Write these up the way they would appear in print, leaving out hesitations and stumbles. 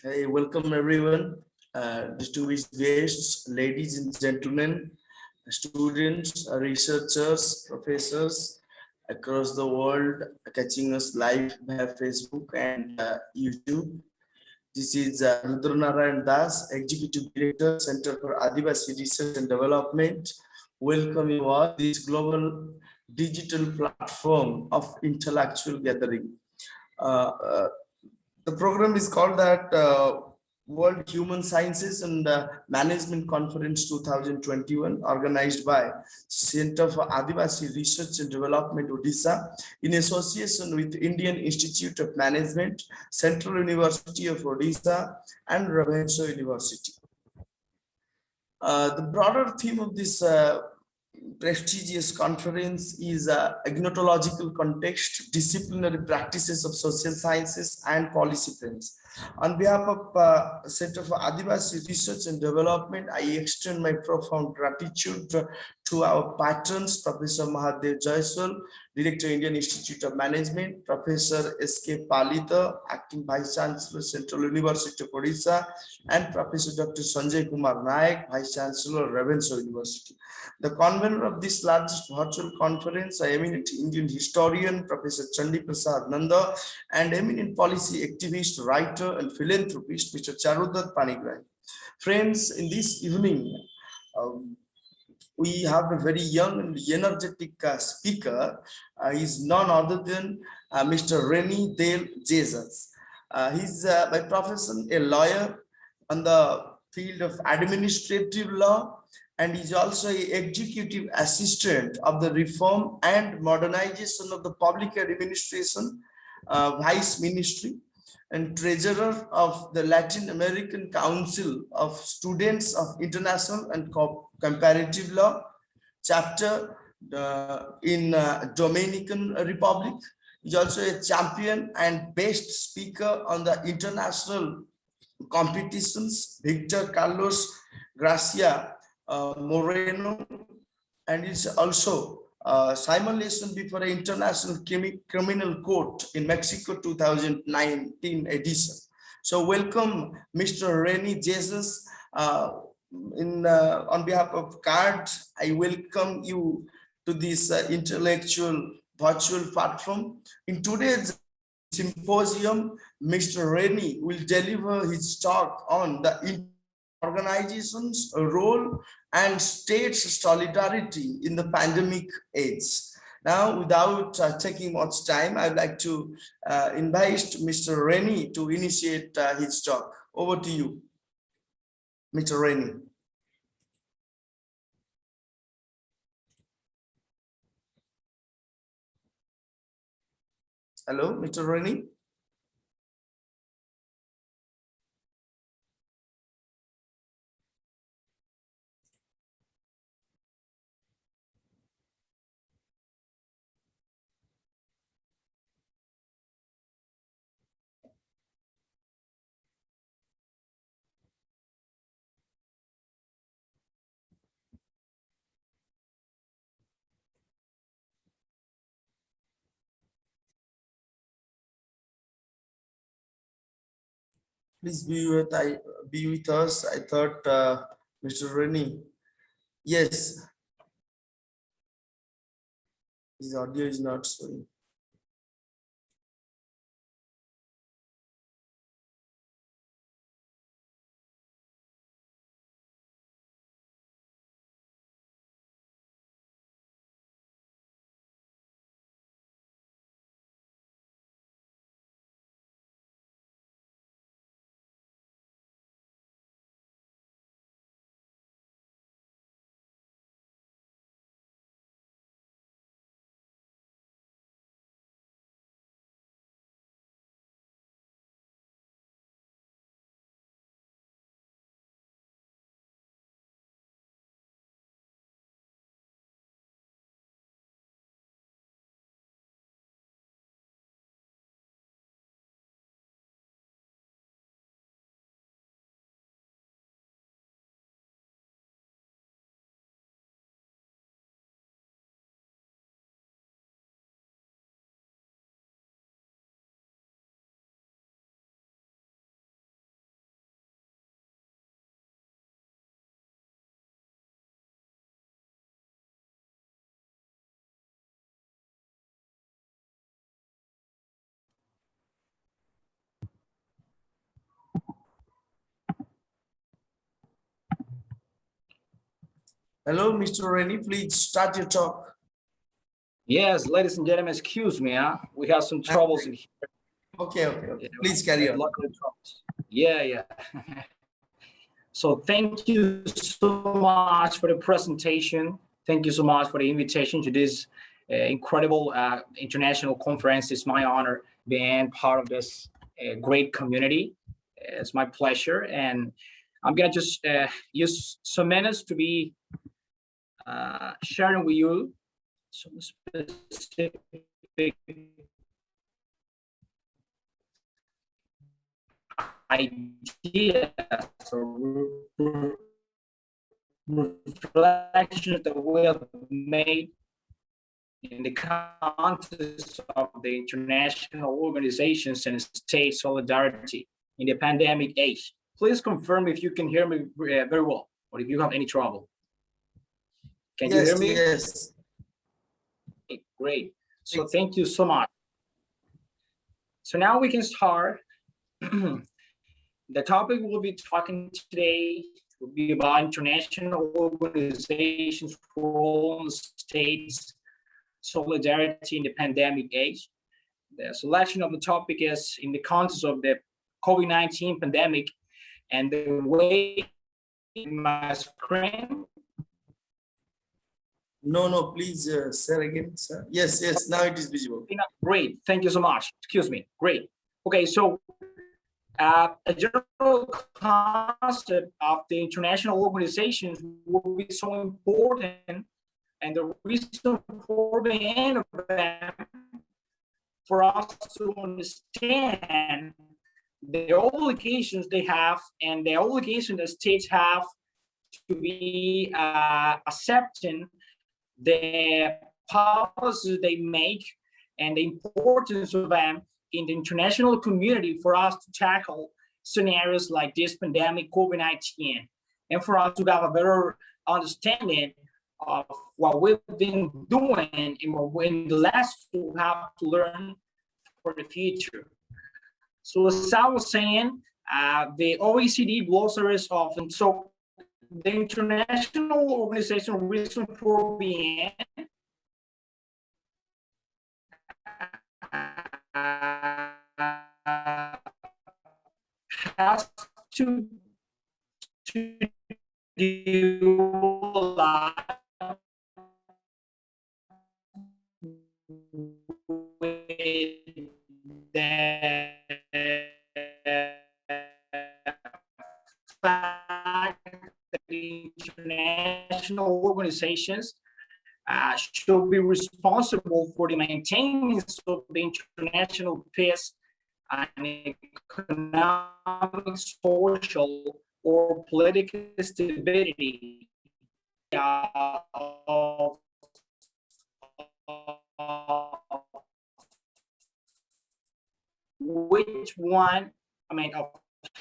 Hey, welcome everyone. Distinguished guests, ladies and gentlemen, students, researchers, professors across the world catching us live via Facebook and YouTube. This is Rudranarayan Das, Executive Director, Center for Adivasi Research and Development. Welcome you all this global digital platform of intellectual gathering. Uh, uh, the program is called that World Human Sciences and Management Conference 2021, organized by Center for Adivasi Research and Development, Odisha, in association with Indian Institute of Management, Central University of Odisha, and Ravenshaw University. The broader theme of this prestigious conference is agnotological context, disciplinary practices of social sciences and policy trends. On behalf of Center for Adivasi Research and Development, I extend my profound gratitude to our patrons, Professor Mahadev Jaiswal, Director, Indian Institute of Management, Professor S.K. Palita, Acting Vice Chancellor, Central University of Odisha, and Professor Dr. Sanjay Kumar Nayak, Vice Chancellor, Ravenshaw University. The convener of this largest virtual conference, an eminent Indian historian, Professor Chandi Prasad Nanda, and eminent policy activist, writer, and philanthropist, Mr. Charudat Panigrahi. Friends, in this evening, um, we have a very young and energetic speaker. He is none other than Mr. Reny Jesus. He's by profession a lawyer on the field of administrative law, and he's also an executive assistant of the reform and modernization of the public administration vice ministry and treasurer of the Latin American Council of Students of International and Comparative Law chapter in Dominican Republic. He's also a champion and best speaker on the international competitions. Victor Carlos Gracia Moreno, and it's also simulation before an international criminal court in Mexico 2019 edition. So welcome, Mr. Reny Jesus. On behalf of CARD, I welcome you to this intellectual virtual platform. In today's symposium, Mr. Reny will deliver his talk on the organization's role and states' solidarity in the pandemic age. Now, without taking much time, I'd like to invite Mr. Reny to initiate his talk. Over to you, Mr. Reny. Hello, Mr. Reny. Please be with us. I thought Mr. Reny. Yes, his audio is not showing. Hello, Mr. Reny, please start your talk. Yes, ladies and gentlemen, excuse me. We have some troubles in here. Okay. Please carry on. Local troubles. Yeah. So thank you so much for the presentation. Thank you so much for the invitation to this incredible international conference. It's my honor being part of this great community. It's my pleasure, and I'm gonna just use some minutes to be sharing with you some specific ideas or reflections that we have made in the context of the international organizations and state solidarity in the pandemic age. Please confirm if you can hear me very well, or if you have any trouble. Can you hear me? Yes. Great. So thank you so much. So now we can start. The topic we'll be talking today will be about international organizations' role in states' solidarity in the pandemic age. The selection of the topic is in the context of the COVID-19 pandemic and the way my screen. No, please say again, sir. Yes, now it is visible. Great, thank you so much. Excuse me, great. Okay, so a general concept of the international organizations will be so important, and the reason for being of them for us to understand the obligations they have and the obligation that states have to be accepting the policies they make and the importance of them in the international community for us to tackle scenarios like this pandemic, COVID-19, and for us to have a better understanding of what we've been doing and what in the last we have to learn for the future. So as I was saying, the OECD glossaries often, so the international organization reason for being has to do a lot with the fact that the international organizations should be responsible for the maintenance of the international peace and economic, social, or political stability of which one, of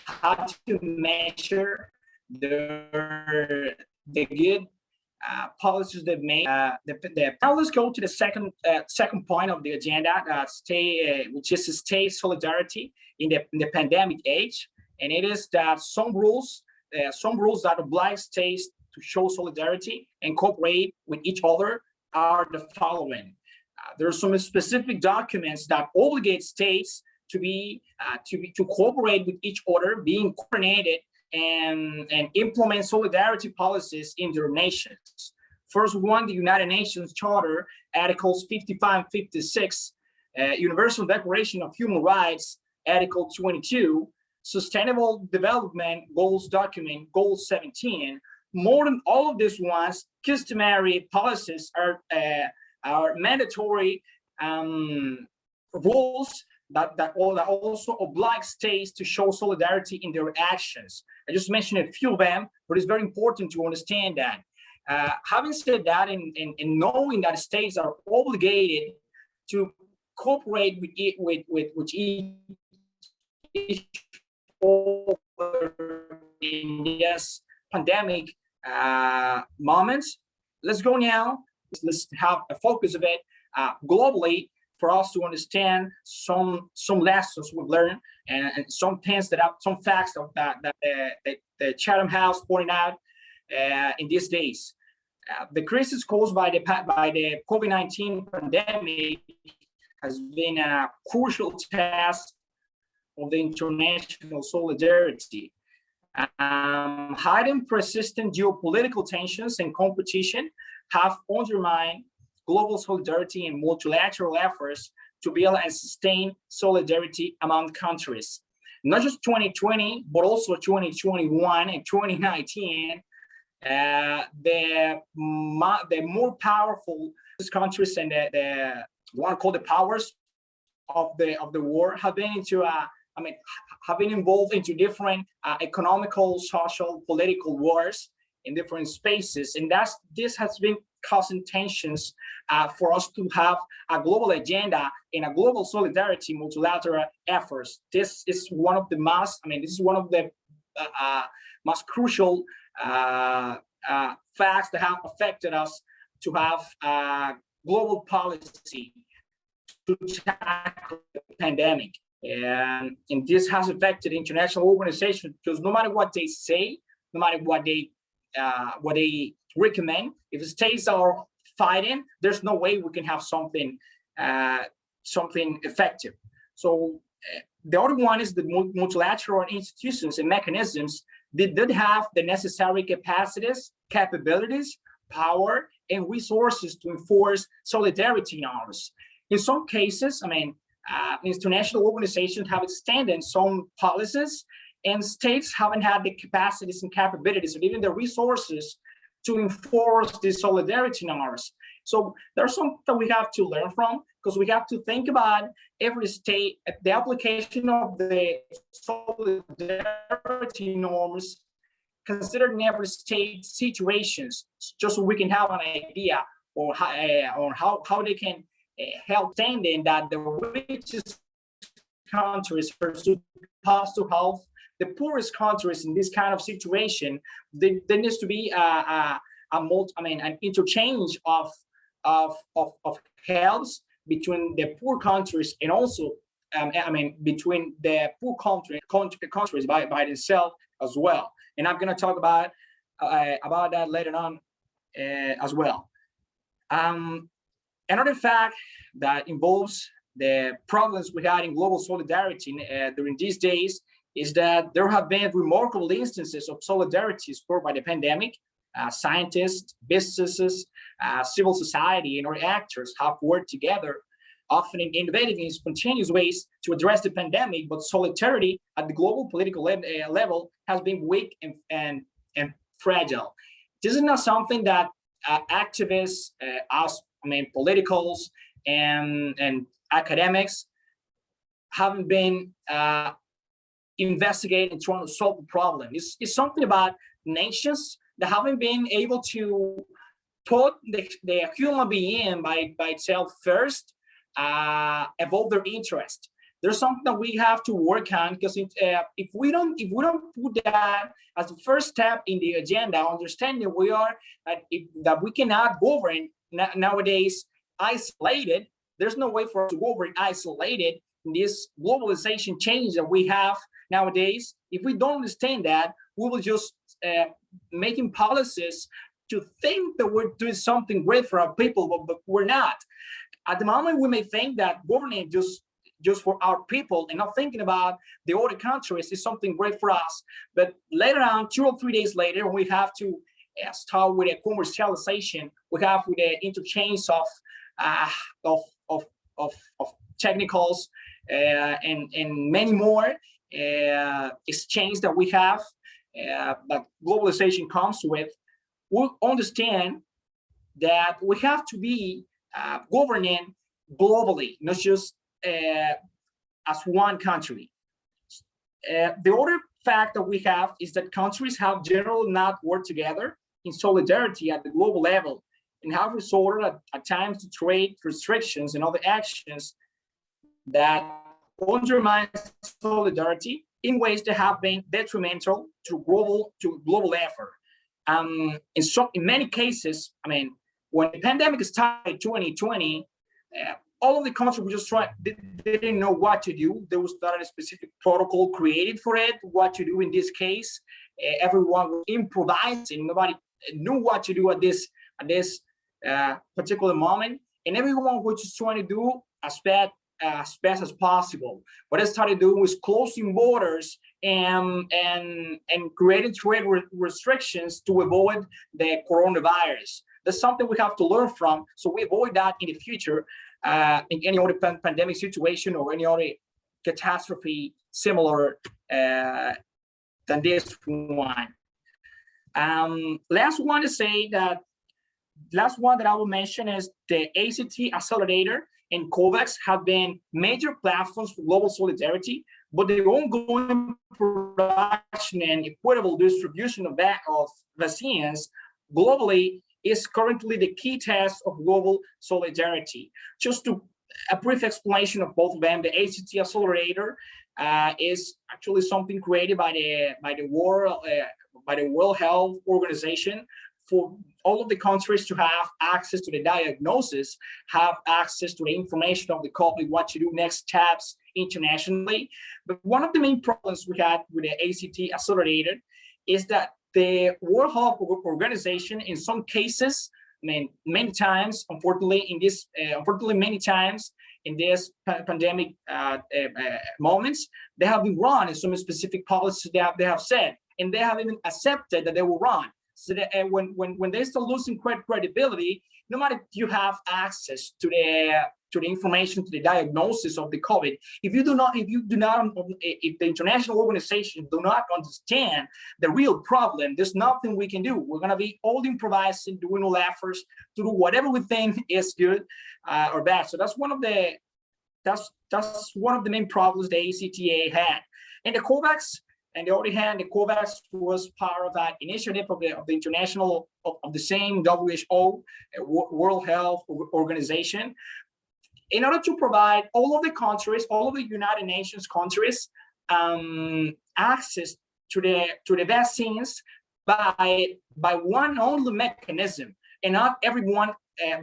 how to measure the good policies they've made. Now let's go to the second point of the agenda, which is state solidarity in the pandemic age, and it is that some rules that oblige states to show solidarity and cooperate with each other are the following. There are some specific documents that obligate states to cooperate with each other, being coordinated and implement solidarity policies in their nations. First one, the United Nations Charter, Articles 55 and 56, Universal Declaration of Human Rights, Article 22, Sustainable Development Goals Document, Goal 17. More than all of these ones, customary policies are mandatory rules that also oblige states to show solidarity in their actions. I just mentioned a few of them, but it's very important to understand that. Having said that, and knowing that states are obligated to cooperate with each other in this pandemic moments, let's go now. Let's have a focus of it globally, for us to understand some lessons we've learned and some things some facts that the Chatham House pointed out in these days. The crisis caused by the COVID-19 pandemic has been a crucial test of the international solidarity. Hiding persistent geopolitical tensions and competition have undermined global solidarity and multilateral efforts to build and sustain solidarity among countries. Not just 2020, but also 2021 and 2019. The more powerful countries and the one called the powers of the world have been have been involved into different economical, social, political wars in different spaces, and this has been causing tensions for us to have a global agenda and a global solidarity, multilateral efforts. This is one of the most, this is one of the most crucial facts that have affected us to have global policy to tackle the pandemic. And this has affected international organizations because no matter what they say, no matter what they recommend, if the states are fighting, there's no way we can have something effective. So the other one is the multilateral institutions and mechanisms that did have the necessary capacities, capabilities, power, and resources to enforce solidarity norms. In some cases, international organizations have extended some policies, and states haven't had the capacities and capabilities or even the resources to enforce these solidarity norms. So there's something that we have to learn from, because we have to think about every state, the application of the solidarity norms, considering every state situations, just so we can have an idea or how they can help standing that the richest countries are supposed to help the poorest countries in this kind of situation. There needs to be an interchange of helps between the poor countries and also between the poor countries by themselves as well. And I'm going to talk about that later on as well. Another fact that involves the problems we had in global solidarity during these days is that there have been remarkable instances of solidarity spurred by the pandemic. Scientists, businesses, civil society, and other actors have worked together, often in innovative and spontaneous ways to address the pandemic, but solidarity at the global political level has been weak and fragile. This is not something that activists, politicals, and academics haven't been investigating and trying to solve the problem. It's something about nations that haven't been able to put the human being by itself first, above their interest. There's something that we have to work on, because if we don't put that as the first step in the agenda, understanding that we cannot govern nowadays isolated. There's no way for us to govern isolated in this globalization change that we have nowadays. If we don't understand that, we will just making policies to think that we're doing something great for our people, but we're not. At the moment, we may think that governing just for our people and not thinking about the other countries is something great for us. But later on, 2 or 3 days later, we have to start with a commercialization. We have with the interchange of technicals and many more exchange that we have that globalization comes with. We understand that we have to be governing globally, not just as one country. The other fact that we have is that countries have generally not worked together in solidarity at the global level and have resorted at times to trade restrictions and other actions that undermine solidarity in ways that have been detrimental to global effort. In many cases, when the pandemic started in 2020, all of the countries were just they didn't know what to do. There was not a specific protocol created for it, what to do in this case. Everyone was improvising. Nobody knew what to do at this at this particular moment, and everyone was just trying to do as best as possible. What I started doing was closing borders and creating trade restrictions to avoid the coronavirus. That's something we have to learn from, so we avoid that in the future, in any other pandemic situation or any other catastrophe similar than this one. Last one that I will mention is the ACT Accelerator and COVAX have been major platforms for global solidarity, but the ongoing production and equitable distribution of vaccines globally is currently the key test of global solidarity. Just to a brief explanation of both of them, the ACT Accelerator is actually something created by the World Health Organization for all of the countries to have access to the diagnosis, have access to the information of the COVID, what to do, next steps internationally. But one of the main problems we had with the ACT Accelerator is that the World Health Organization, in some cases, many times, unfortunately, many times in this pandemic moments, they have been wrong in some specific policies that they have said, and they have even accepted that they were wrong. So that when they start losing credibility, no matter if you have access to the information, to the diagnosis of the COVID, if the international organizations do not understand the real problem, there's nothing we can do. We're gonna be all improvising, doing all efforts to do whatever we think is good or bad. So that's one of the main problems the ACTA had. And the COVAX, on the other hand, the COVAX was part of that initiative of the international, of the same WHO, World Health Organization, in order to provide all of the countries, all of the United Nations countries, access to the vaccines by one only mechanism, and not everyone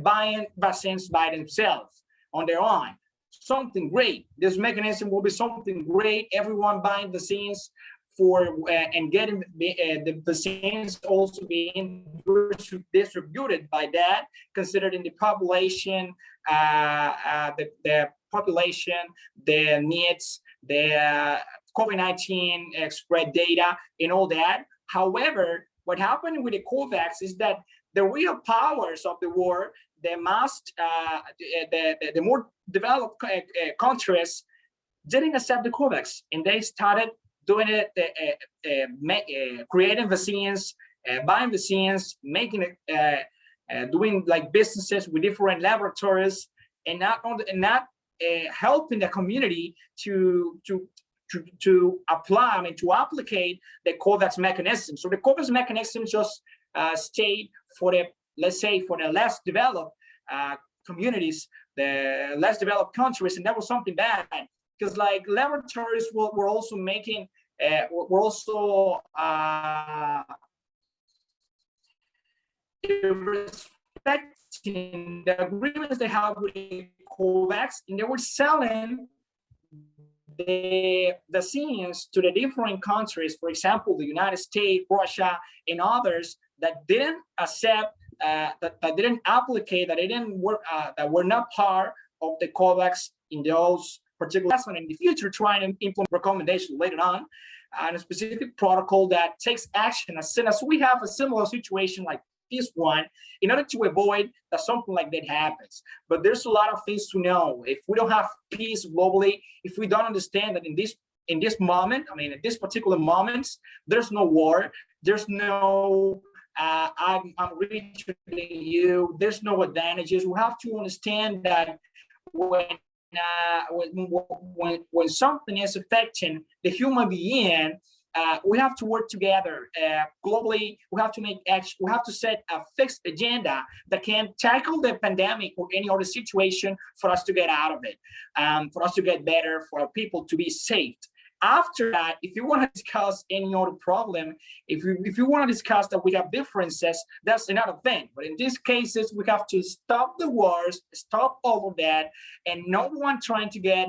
buying vaccines by themselves on their own. Something great. This mechanism will be something great. Everyone buying vaccines and getting the vaccines also being distributed by that, considering the population, the population, the needs, the COVID-19 spread data, and all that. However, what happened with the COVAX is that the real powers of the world, the more developed countries didn't accept the COVAX, and they started doing it, creating vaccines, buying vaccines, making it, doing like businesses with different laboratories, and not helping the community to apply, to applicate the COVAX mechanism. So the COVAX mechanism just stayed for the, let's say, for the less developed communities, the less developed countries, and that was something bad. Because like laboratories were also making, respecting the agreements they have with COVAX, and they were selling the vaccines to the different countries, for example, the United States, Russia, and others that didn't accept, that didn't applicate, that were not part of the COVAX in those particular lesson. In the future, trying to implement recommendations later on, and a specific protocol that takes action as soon as we have a similar situation like this one, in order to avoid that something like that happens. But there's a lot of things to know. If we don't have peace globally, if we don't understand that in this moment, at this particular moments, there's no war, there's no I'm richer than you, there's no advantages. We have to understand that when something is affecting the human being, we have to work together globally. We have to make action. We have to set a fixed agenda that can tackle the pandemic or any other situation for us to get out of it, for us to get better, for our people to be saved. After that, if you want to discuss any other problem, if you want to discuss that we have differences, that's another thing. But in these cases, we have to stop the wars, stop all of that, and no one trying to get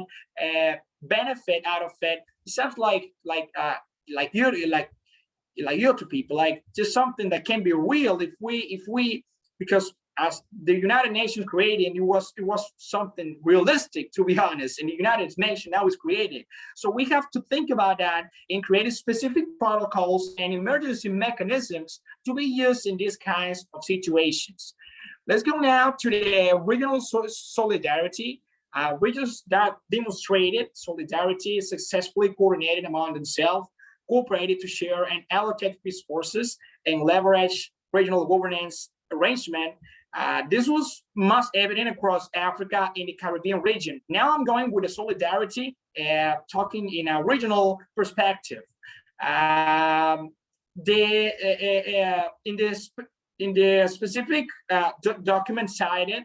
benefit out of it. It sounds like you to people, like just something that can be real if we because as the United Nations created, it was something realistic, to be honest. And the United Nations now is created. So we have to think about that and create specific protocols and emergency mechanisms to be used in these kinds of situations. Let's go now to the regional solidarity. Regions that demonstrated solidarity successfully coordinated among themselves, cooperated to share and allocate resources and leverage regional governance arrangement. This was most evident across Africa in the Caribbean region. Now I'm going with the solidarity, talking in a regional perspective. In the specific document cited,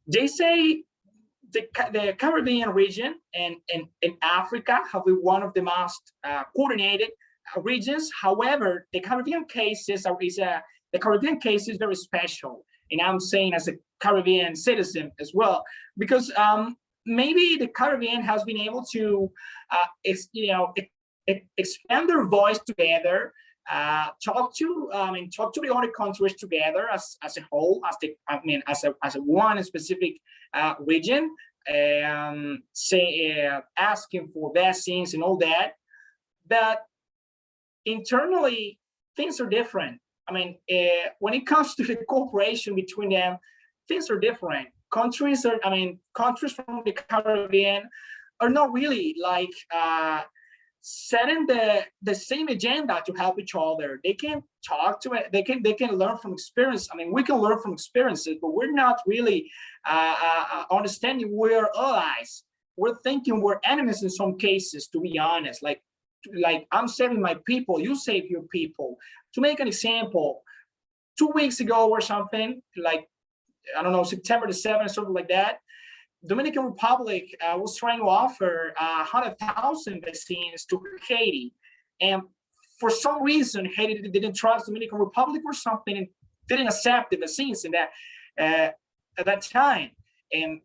they say the Caribbean region and Africa have been one of the most coordinated regions. However, the Caribbean case is very special, and I'm saying as a Caribbean citizen as well, because maybe the Caribbean has been able to, expand their voice together, talk to the other countries together as a whole, as a one specific region, asking for vaccines and all that. But internally, things are different. When it comes to the cooperation between them, things are different. Countries from the Caribbean are not really like setting the same agenda to help each other. They can talk to it. They can learn from experience. We can learn from experiences, but we're not really understanding we're allies. We're thinking we're enemies in some cases, to be honest. Like I'm saving my people, you save your people. To make an example, 2 weeks ago or something, like, I don't know, September the 7th, something like that, Dominican Republic was trying to offer 100,000 vaccines to Haiti. And for some reason, Haiti didn't trust Dominican Republic or something and didn't accept the vaccines in that at that time. And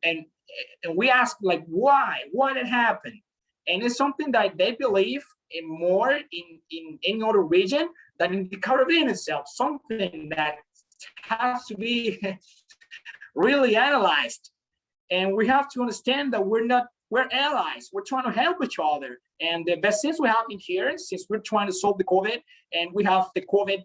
we asked, like, why did it happen? And it's something that they believe in more in any other region than in the Caribbean itself, something that has to be really analyzed. And we have to understand that we're allies. We're trying to help each other. And the vaccines we have in here, since we're trying to solve the COVID, and we have the COVID,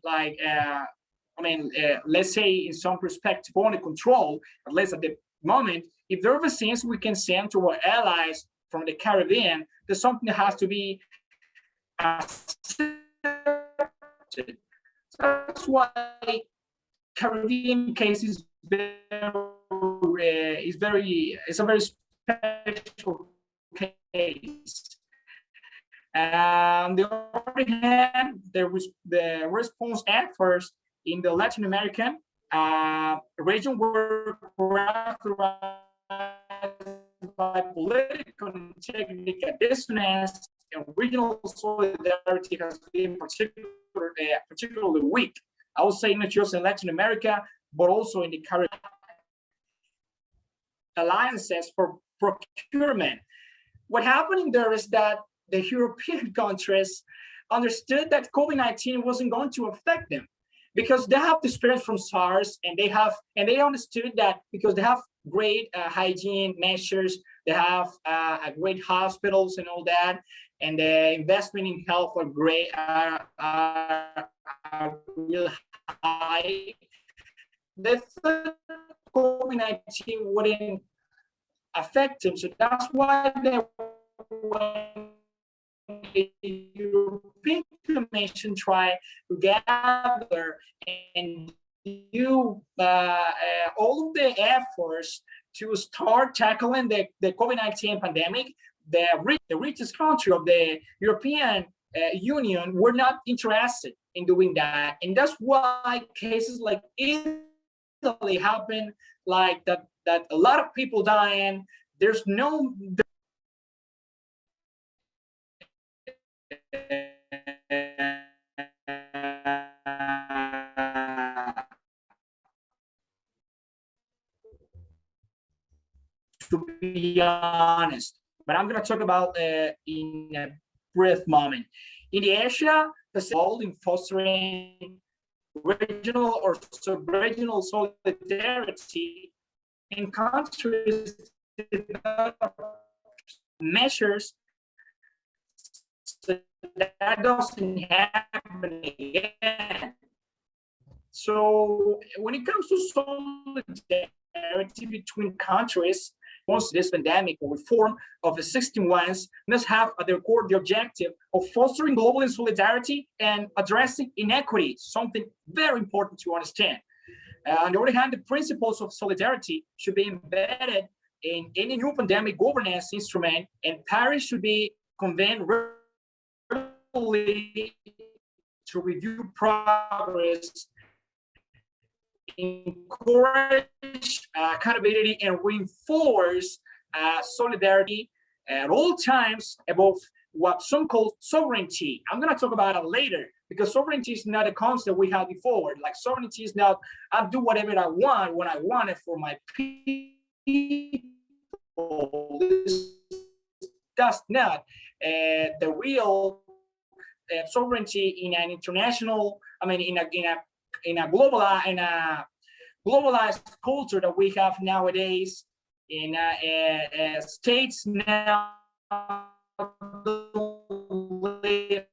let's say in some perspective under control, at least at the moment, if there are vaccines we can send to our allies from the Caribbean, there's something that has to be accepted. That's why Caribbean case is a very special case. On the other hand, there was the response efforts in the Latin American region were characterized by political and technical dissonance, and regional solidarity has been particularly weak. I would say not just in Latin America, but also in the Caribbean. Alliances for procurement. What happened there is that the European countries understood that COVID-19 wasn't going to affect them because they have the experience from SARS, and they understood that because they have great hygiene measures, they have great hospitals and all that, and the investment in health are great, are real high. They thought COVID-19 wouldn't affect them, so that's why the European Commission tried to gather and do all of the efforts to start tackling the COVID-19 pandemic. The richest country of the European Union were not interested in doing that, and that's why cases like Italy happen, like that a lot of people dying. There's no to be honest, but I'm going to talk about in a brief moment. In the Asia Pacific, in fostering regional or sub-regional solidarity, and countries develop measures so that doesn't happen again. So when it comes to solidarity between countries, once this pandemic or reform of the existing ones must have at their core the objective of fostering global solidarity and addressing inequity, something very important to understand. On the other hand, the principles of solidarity should be embedded in any new pandemic governance instrument, and Paris should be convened regularly to review progress, encourage accountability, and reinforce solidarity at all times above what some call sovereignty. I'm going to talk about it later, because sovereignty is not a concept we had before. Like, sovereignty is not, I'll do whatever I want when I want it for my people. That's not the real sovereignty in an international, in a globalized culture that we have nowadays. In states now live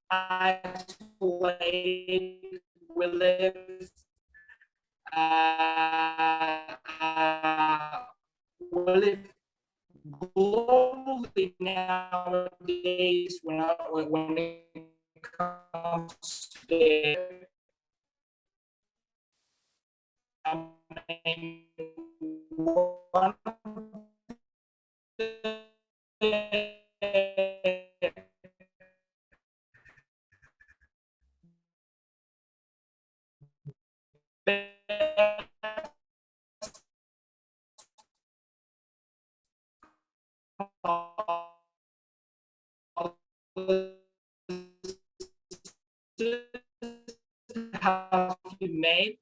isolated. We live globally nowadays when it comes to the one have been made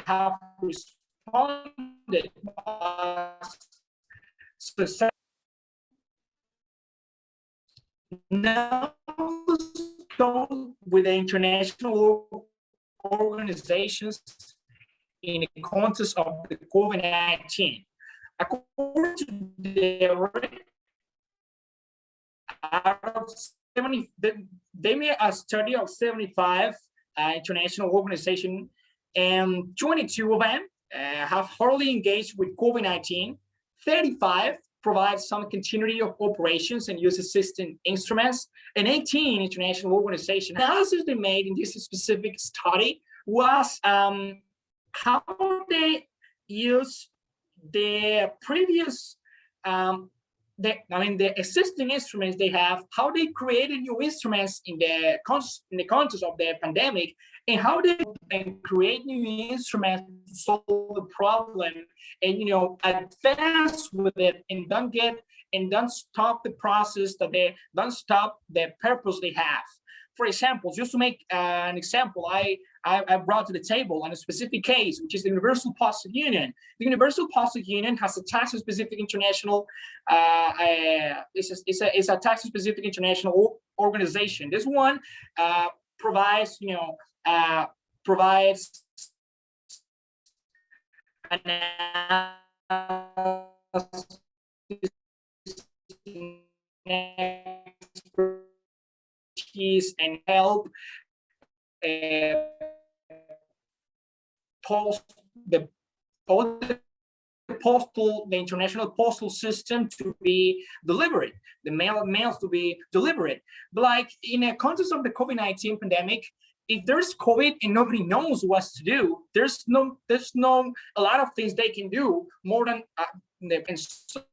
have responded successfully. Now, go with the international organizations in the context of the COVID-19. According to the out of 70, they made a study of 75 international organizations, and 22 of them have thoroughly engaged with COVID-19. 35 provide some continuity of operations and use assistant instruments, and 18 international organizations. Analysis they made in this specific study was how they use the previous the existing instruments they have, how they created new instruments in the context of the pandemic, and how they create new instruments to solve the problem, and advance with it, and don't stop the process, that they don't stop the purpose they have. For example, just to make an example, I brought to the table on a specific case, which is the Universal Postal Union. The Universal Postal Union has a tax-specific international, it's a tax-specific international organization. This one provides, provides expertise and help the international postal system to be delivered, the mails to be delivered. But like in a context of the COVID-19 pandemic, if there's COVID and nobody knows what to do, there's no a lot of things they can do more than and so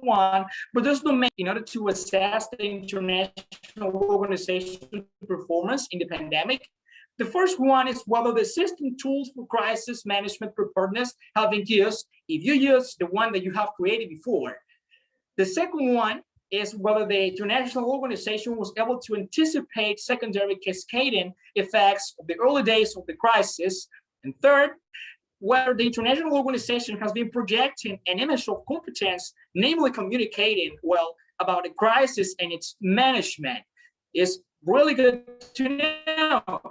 on, but there's no in order to assess the international organization performance in the pandemic. The first one is whether the existing tools for crisis management preparedness have been used, if you use the one that you have created before. The second one is whether the international organization was able to anticipate secondary cascading effects of the early days of the crisis. And third, whether the international organization has been projecting an image of competence, namely communicating well about the crisis and its management. It's really good to know.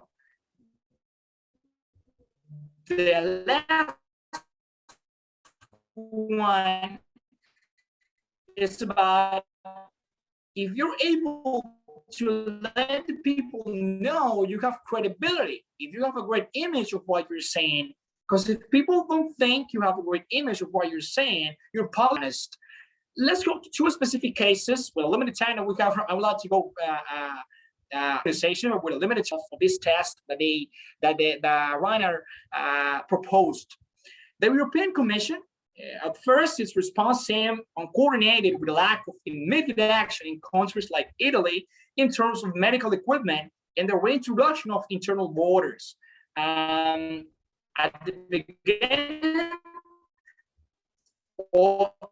The last one is about if you're able to let the people know you have credibility, if you have a great image of what you're saying, because if people don't think you have a great image of what you're saying, you're probably honest. Let's go to two specific cases. With a limited time that we have, I would like to go organization with a limited time of this test that the Reny proposed. The European Commission, at first, its response seemed uncoordinated with a lack of immediate action in countries like Italy in terms of medical equipment and the reintroduction of internal borders. At the beginning,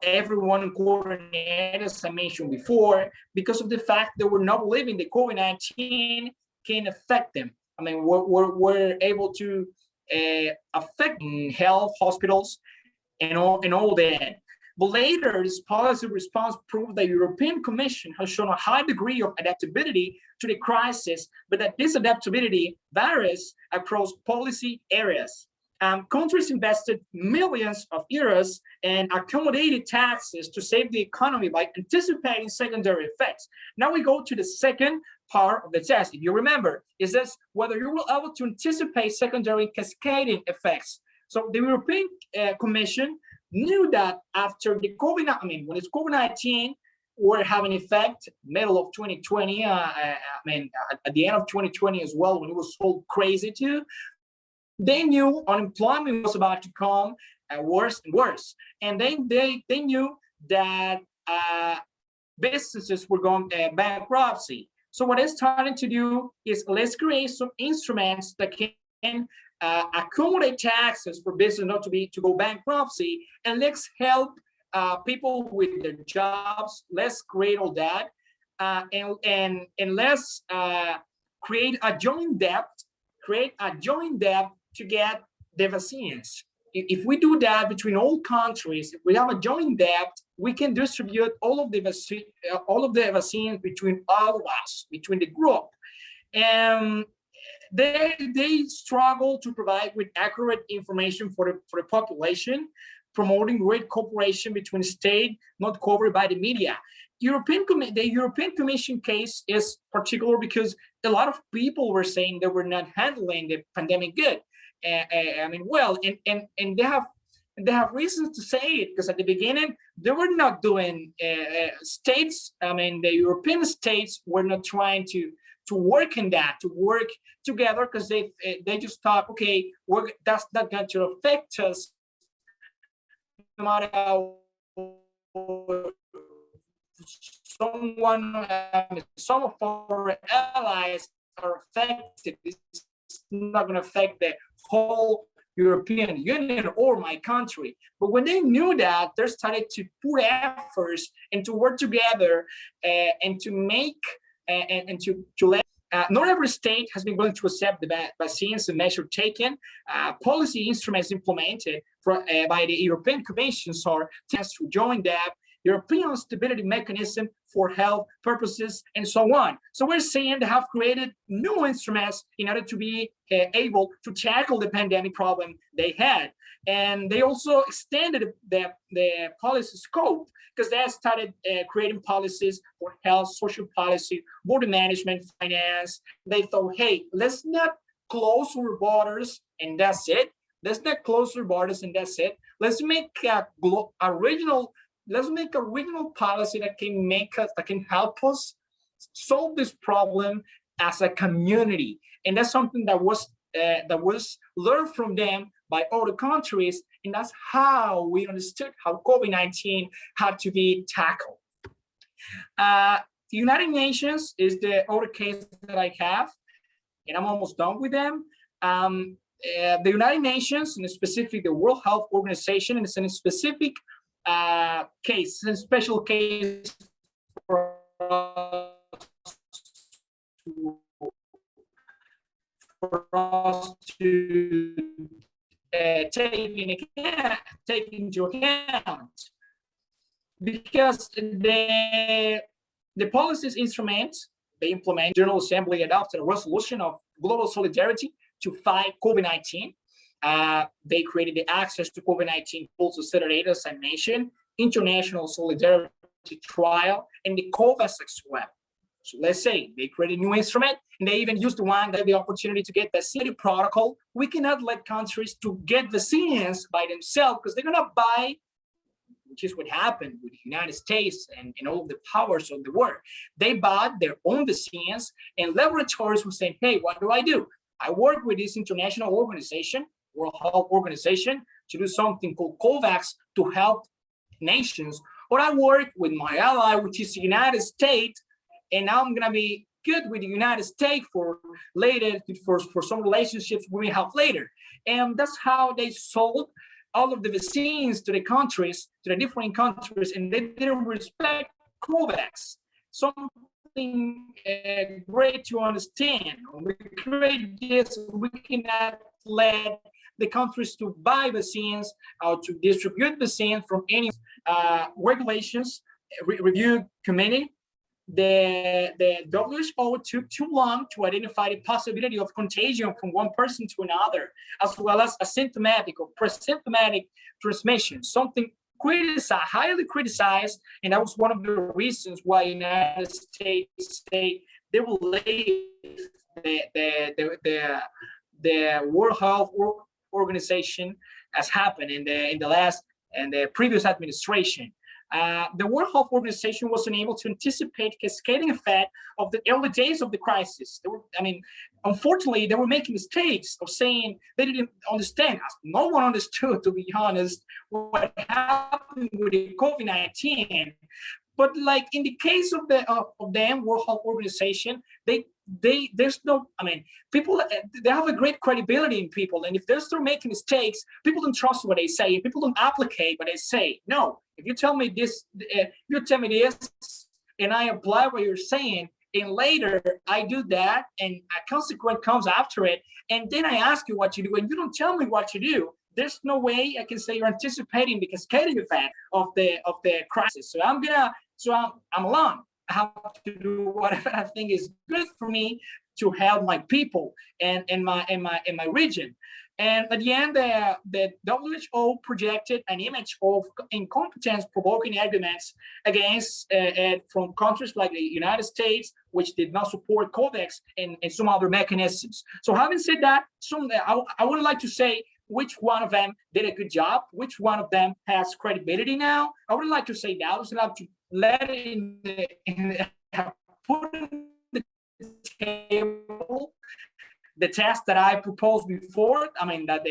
everyone coordinated, as I mentioned before, because of the fact that we're not believing that COVID-19 can affect them. I mean, we're able to affect health, hospitals, and all that. But later, this policy response proved that the European Commission has shown a high degree of adaptability to the crisis, but that this adaptability varies across policy areas. Countries invested millions of euros and accommodated taxes to save the economy by anticipating secondary effects. Now we go to the second part of the test. If you remember, it says whether you were able to anticipate secondary cascading effects. So the European Commission knew that after the when it's COVID-19 were having effect, middle of 2020, at the end of 2020 as well, when it was so crazy too, they knew unemployment was about to come worse and worse. And then they knew that businesses were going bankruptcy. So what they're starting to do is let's create some instruments that can accommodate taxes for business not to go bankruptcy, and let's help people with their jobs. Let's create all that, and let's create a joint debt to get the vaccines. If we do that between all countries, if we have a joint debt, we can distribute all of the vaccines between all of us, between the group. And they struggle to provide with accurate information for the population, promoting great cooperation between states not covered by the media. The European Commission case is particular because a lot of people were saying they were not handling the pandemic good. And they have reasons to say it, because at the beginning they were not doing states. The European states were not trying to work in that, to work together, because they just thought, okay, that's not going to affect us, no matter how some of our allies are affected. It's not going to affect the whole European Union or my country. But when they knew that, they started to put efforts and to work together and to make and to let. Not every state has been willing to accept the vaccines and measures taken. Policy instruments implemented by the European Commission are through joint debt, European Stability Mechanism for health purposes, and so on. So we're saying they have created new instruments in order to be able to tackle the pandemic problem they had. And they also extended the policy scope, because they started creating policies for health, social policy, border management, finance. They thought, hey, let's not close our borders and that's it. Let's not close our borders and that's it. Let's make a regional policy that can help us solve this problem as a community. And that's something that was learned from them by other countries, and that's how we understood how COVID-19 had to be tackled. The United Nations is the other case that I have, and I'm almost done with them. The United Nations, and specifically the World Health Organization, and it's in a specific case, a special case for us to take into account, because the policies instrument they implement. General Assembly adopted a resolution of global solidarity to fight COVID-19. They created the access to COVID-19 tools accelerator, as I mentioned, international solidarity trial, and the COVAX as well. So let's say they created a new instrument, and they even used the one that had the opportunity to get the vaccine protocol. We cannot let countries to get vaccines by themselves, because they're gonna buy, which is what happened with the United States and all the powers of the world. They bought their own vaccines, and laboratories were saying, hey, what do? I work with this international organization, World Health Organization, to do something called COVAX to help nations. Or I work with my ally, which is the United States, and now I'm gonna be good with the United States for later, for some relationships we may have later. And that's how they sold all of the vaccines to the countries, to the different countries, and they didn't respect COVAX. Something great to understand. When we create this, we cannot let the countries to buy vaccines or to distribute vaccines from any regulations, review committee. The WHO took too long to identify the possibility of contagion from one person to another, as well as asymptomatic or pre-symptomatic transmission, something criticized, highly criticized, and that was one of the reasons why the United States say they will leave the World Health Organization, as happened in the previous administration. The World Health Organization wasn't able to anticipate cascading effect of the early days of the crisis. Unfortunately, they were making mistakes of saying they didn't understand. No one understood, to be honest, what happened with the COVID-19. But like in the case of the World Health Organization, there's no, people, they have a great credibility in people, and if they're still making mistakes, people don't trust what they say, people don't applicate what they say. No, if you tell me this, and I apply what you're saying, and later I do that, and a consequence comes after it, and then I ask you what to do, and you don't tell me what to do, there's no way I can say you're anticipating the cascading effect of the crisis. So I'm alone. I have to do whatever I think is good for me to help my people and my region. And at the end, the WHO projected an image of incompetence provoking arguments against from countries like the United States, which did not support COVAX and some other mechanisms. So having said that, I would like to say which one of them did a good job, which one of them has credibility now. I would like to say that. I would like to let it put in the table the test that I proposed before. That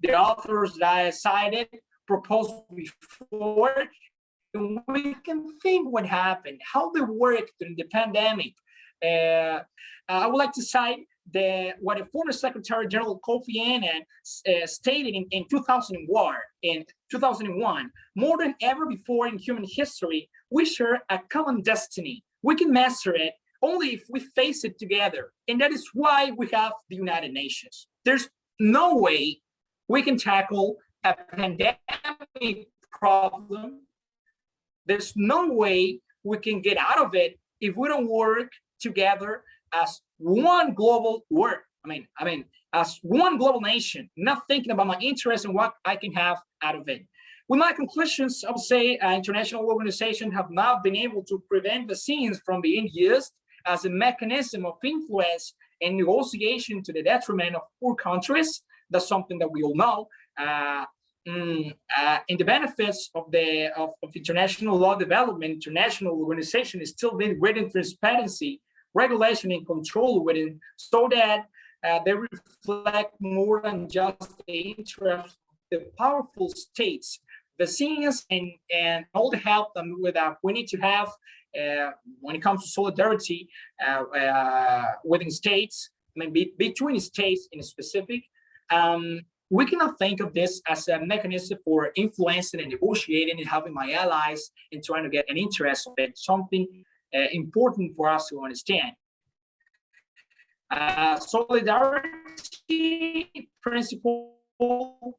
the authors that I cited proposed before. And we can think what happened, how they worked during the pandemic. I would like to cite what the former Secretary General Kofi Annan stated in 2001, more than ever before in human history, we share a common destiny. We can master it only if we face it together. And that is why we have the United Nations. There's no way we can tackle a pandemic problem. There's no way we can get out of it if we don't work together as one global as one global nation, not thinking about my interests and what I can have out of it. With my conclusions, I would say international organizations have not been able to prevent vaccines from being used as a mechanism of influence and negotiation to the detriment of poor countries. That's something that we all know. And the benefits of international law development, international organization is still being greater transparency, regulation, and control within, so that they reflect more than just the interest of the powerful states. Vaccines and all the help that we need to have when it comes to solidarity within states between states in specific, we cannot think of this as a mechanism for influencing and negotiating and having my allies and trying to get an interest of it. Something important for us to understand. Solidarity principle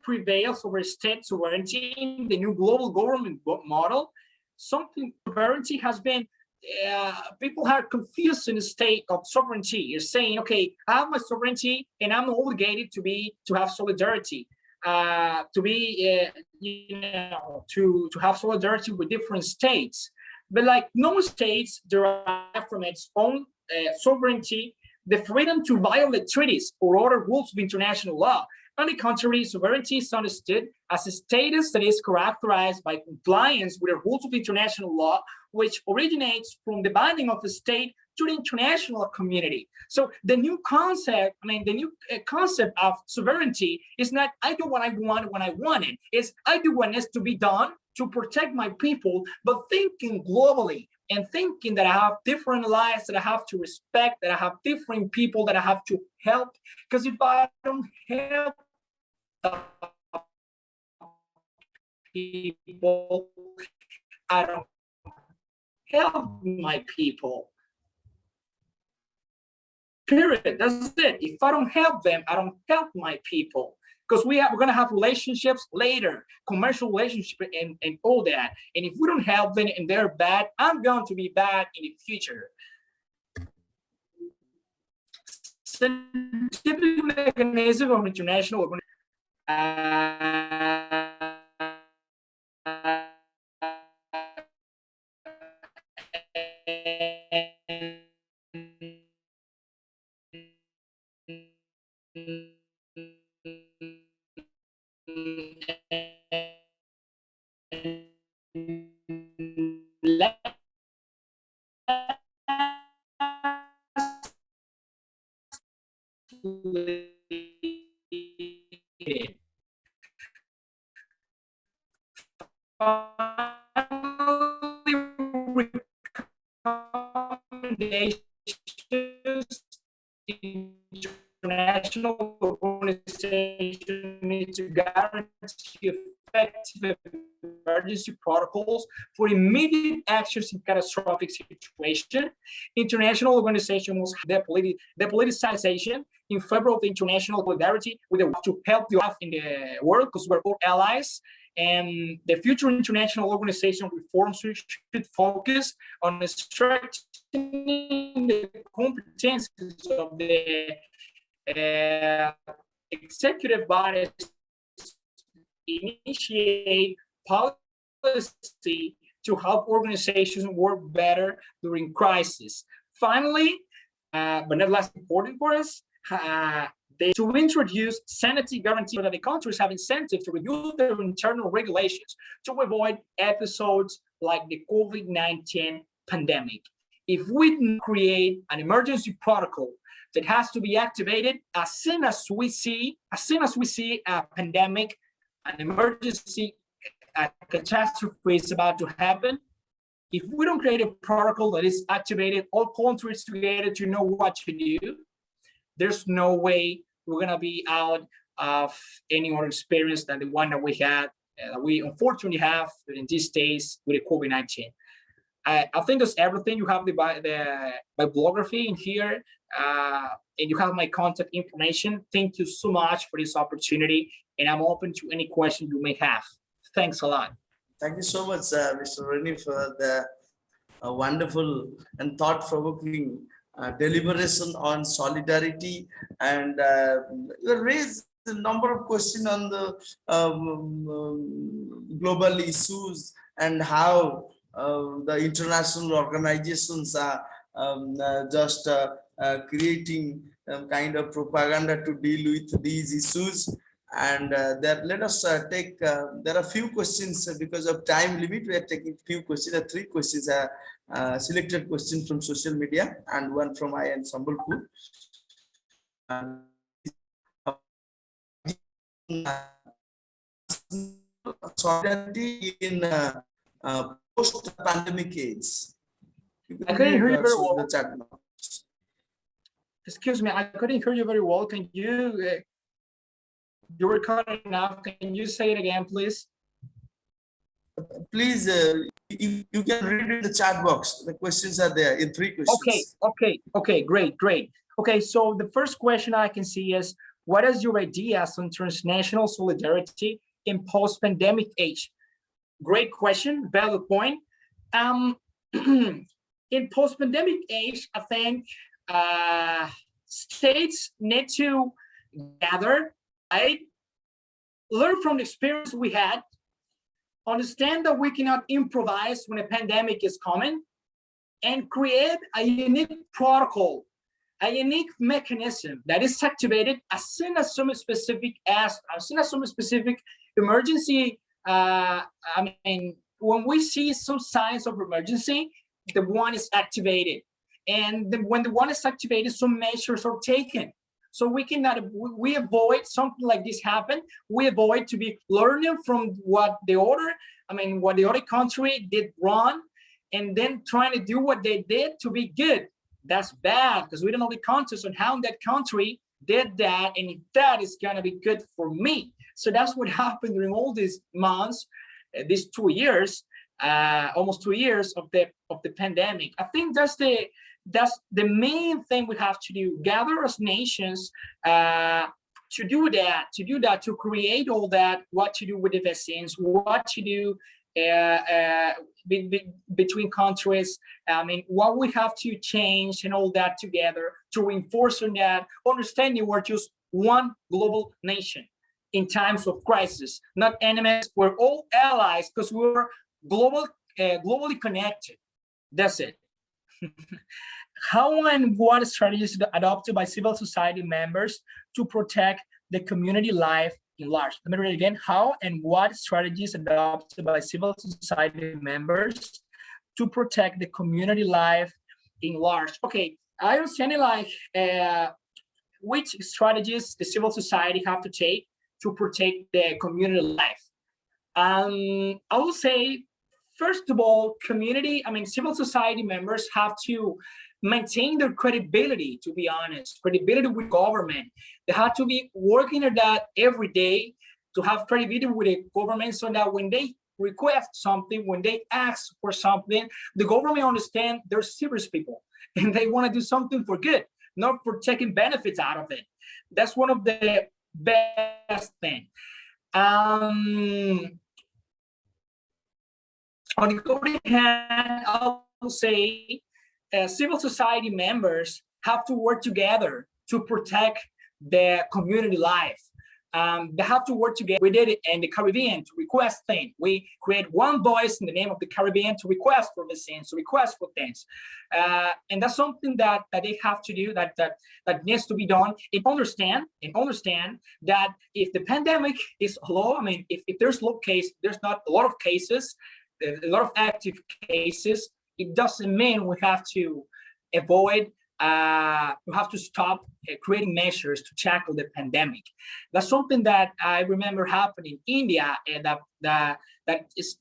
prevails over state sovereignty in the new global government model. Something sovereignty has been, people are confused in the state of sovereignty. You're saying, okay, I have my sovereignty and I'm obligated to have solidarity, to have solidarity with different states. But like no states derive from its own sovereignty the freedom to violate treaties or other rules of international law. On the contrary, sovereignty is understood as a status that is characterized by compliance with the rules of international law, which originates from the binding of the state to the international community. So the new concept, concept of sovereignty is not I do what I want when I want it. It's I do what needs to be done to protect my people, but thinking globally and thinking that I have different lives that I have to respect, that I have different people that I have to help. Because if I don't help people, I don't help my people. Period. That's it. If I don't help them, I don't help my people. Because we're going to have relationships later, commercial relationships and all that. And if we don't help them and they're bad, I'm going to be bad in the future. Scientific mechanism of international recommendations, international organization need to guarantee effective emergency protocols for immediate actions in catastrophic situation. International organization must have depoliticization in favor of the international solidarity with the to help the in the world because we're all allies. And the future international organization reforms should focus on strengthening the competences of the executive bodies, initiate policy to help organizations work better during crisis. Finally, but not less important for us, to introduce sanity guarantee so that the countries have incentive to review their internal regulations to avoid episodes like the COVID-19 pandemic. If we create an emergency protocol that has to be activated as soon as we see a pandemic, an emergency, a catastrophe is about to happen, if we don't create a protocol that is activated, all countries together to know what to do, there's no way we're gonna be out of any other experience than the one that we had, that we unfortunately have in these days with the COVID-19. I think that's everything. You have my bibliography in here, and you have my contact information. Thank you so much for this opportunity, and I'm open to any question you may have. Thanks a lot. Thank you so much, Mr. Reny, for the wonderful and thought-provoking deliberation on solidarity, and you raised a number of questions on the global issues and how the international organizations are just creating kind of propaganda to deal with these issues. And let us take, there are few questions because of time limit. We are taking few questions, 3 questions, selected questions from social media and one from I and Sambalpur. Solidarity in post-pandemic age. I couldn't hear you very well. Excuse me, I couldn't hear you very well. Can you, you were cutting off. Can you say it again, please? Please, you can read in the chat box. The questions are there in 3 questions. Okay, great. Okay, so the first question I can see is, what is your ideas on transnational solidarity in post-pandemic age? Great question, valid point. In post-pandemic age, I think states need to gather, right? Learn from the experience we had, understand that we cannot improvise when a pandemic is coming, and create a unique protocol, a unique mechanism that is activated as soon as some specific emergency. I mean, when we see some signs of emergency, the one is activated, and when the one is activated, some measures are taken. So we avoid something like this happen. We avoid to be learning from what the other country did wrong, and then trying to do what they did to be good. That's bad, because we don't know the context on how that country did that, and if that is gonna be good for me. So that's what happened during all these months, these 2 years, almost 2 years of the pandemic. I think that's the main thing we have to do, gather as nations to do that, to create all that, what to do with the vaccines, what to do between countries. I mean, what we have to change and all that together to reinforce on that, understanding we're just one global nation in times of crisis, not enemies. We're all allies because we're globally connected. That's it. How and what strategies adopted by civil society members to protect the community life in large? Let me read it again. How and what strategies adopted by civil society members to protect the community life in large? Okay, I understand it like which strategies the civil society have to take to protect the community life. I will say, first of all, civil society members have to maintain their credibility, to be honest, credibility with government. They have to be working at that every day to have credibility with the government, so that when they request something, when they ask for something, the government understand they're serious people and they want to do something for good, not for taking benefits out of it. That's one of the best things. On the other hand, I will say civil society members have to work together to protect their community life. They have to work together. We did it in the Caribbean to request things. We create one voice in the name of the Caribbean to request for vaccines, to request for things. And that's something that they have to do, that needs to be done. And understand that if the pandemic is low, I mean, if there's there's not a lot of cases, a lot of active cases, it doesn't mean we have to avoid, we have to stop creating measures to tackle the pandemic. That's something that I remember happened in India, and that is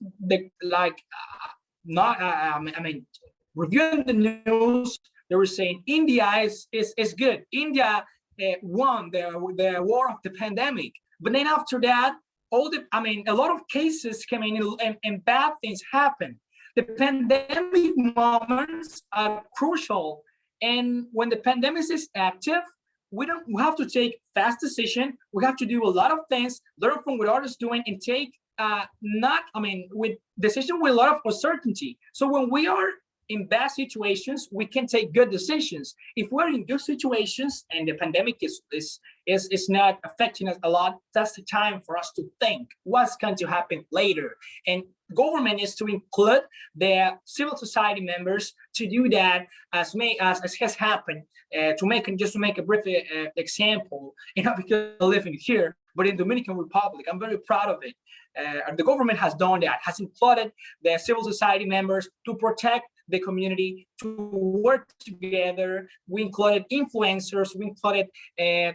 reviewing the news, they were saying India is good. India won the war of the pandemic. But then after that, a lot of cases came in and bad things happen. The pandemic moments are crucial. And when the pandemic is active, we have to take fast decision. We have to do a lot of things, learn from what others doing, and take with decision with a lot of uncertainty. So when we are in bad situations, we can take good decisions. If we're in good situations and the pandemic is not affecting us a lot, that's the time for us to think what's going to happen later. And government is to include their civil society members to do that, as has happened. To make a brief example, because I live in here, but in Dominican Republic, I'm very proud of it. The government has done that, has included the civil society members to protect the community to work together. We included influencers, we included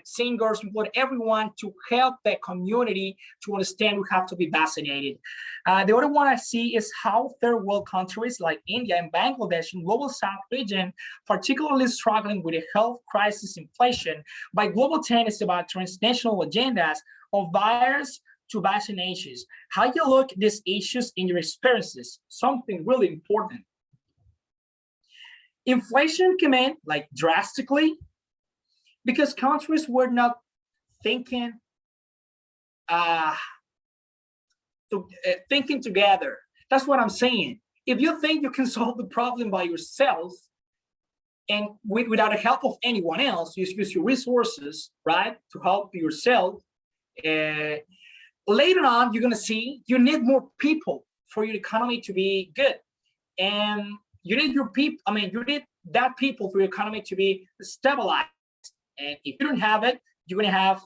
singers, we included everyone to help the community to understand we have to be vaccinated. The other one I see is how third world countries like India and Bangladesh in global South region, particularly struggling with a health crisis, inflation. By Global 10, it's about transnational agendas of virus to vaccinations. How you look at these issues in your experiences, something really important. Inflation came in like drastically because countries were not thinking thinking together. That's what I'm saying. If you think you can solve the problem by yourself and without the help of anyone else, you use your resources, right, to help yourself. Later on, you're going to see you need more people for your economy to be good. And you need your people, you need that people for your economy to be stabilized. And if you don't have it, you're going to have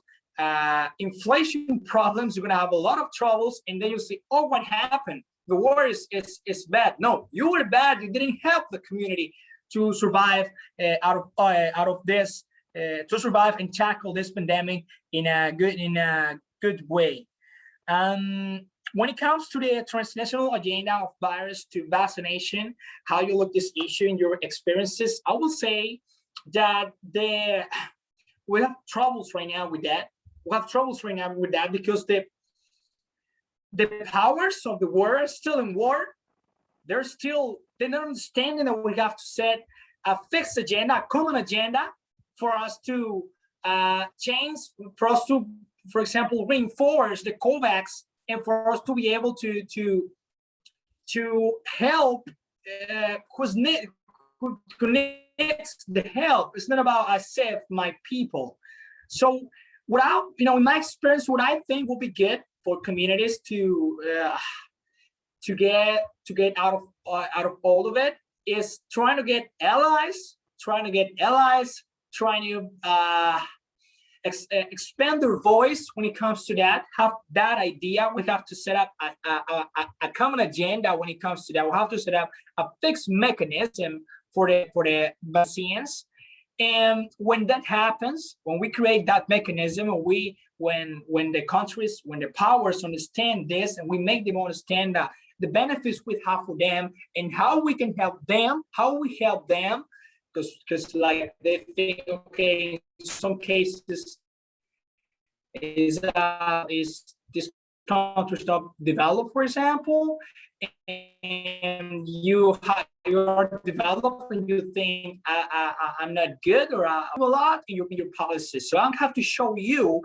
inflation problems. You're going to have a lot of troubles. And then you'll see, oh, what happened? The war is bad. No, you were bad. You didn't help the community to survive out of this, to survive and tackle this pandemic in a good way. When it comes to the transnational agenda of virus to vaccination, how you look this issue in your experiences, I will say that we have troubles right now with that. We have troubles right now with that because the powers of the world are still in war. They're not understanding that we have to set a fixed agenda, a common agenda for us to change, for us to, for example, reinforce the COVAX, and for us to be able to help who needs the help. It's not about I save my people. So in my experience, what I think will be good for communities to get out of all of it is trying to get allies, trying to expand their voice when it comes to that, have that idea. We have to set up a common agenda when it comes to that. We have to set up a fixed mechanism for the vaccines. And when that happens, when we create that mechanism, when the powers understand this, and we make them understand the benefits we have for them and how we can help them, because like they think, okay, in some cases is this country not developed, for example, and you are developed and you think I'm not good or I'm a lot in your policies. So I have to show you